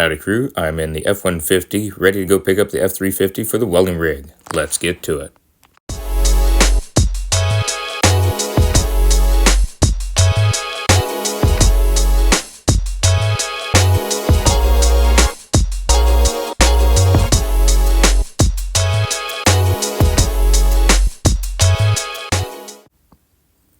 Howdy crew, I'm in the F-150, ready to go pick up the F-350 for the welding rig. Let's get to it.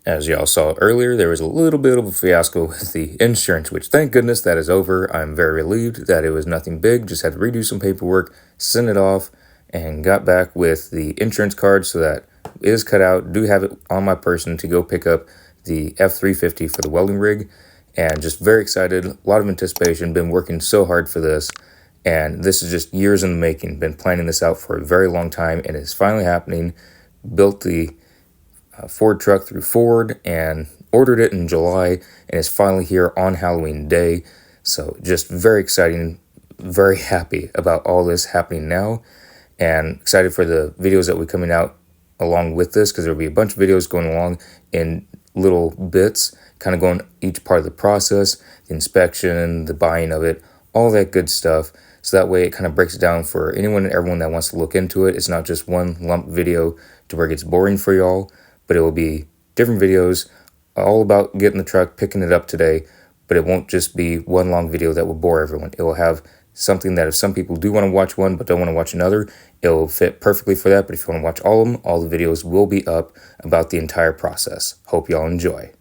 As y'all saw earlier, there was a little bit of a fiasco with the insurance, which thank goodness that is over. I'm very relieved that it was nothing big, just had to redo some paperwork, send it off, and got back with the insurance card so that it is cut out. Do have it on my person to go pick up the F-350 for the welding rig, and just very excited, a lot of anticipation, been working so hard for this, and this is just years in the making. Been planning this out for a very long time, and it's finally happening. Built the Ford truck through Ford and ordered it in July, and it's finally here on Halloween Day. So just very exciting, very happy about all this happening now, and excited for the videos that will be coming out along with this, because there'll be a bunch of videos going along in little bits, kind of going each part of the process, the inspection, the buying of it, all that good stuff. So that way it kind of breaks it down for anyone and everyone that wants to look into it. It's not just one lump video to where it gets boring for y'all, but it will be different videos all about getting the truck, picking it up today, but it won't just be one long video that will bore everyone. It will have something that if some people do want to watch one but don't want to watch another, it will fit perfectly for that. But if you want to watch all of them, all the videos will be up about the entire process. Hope y'all enjoy.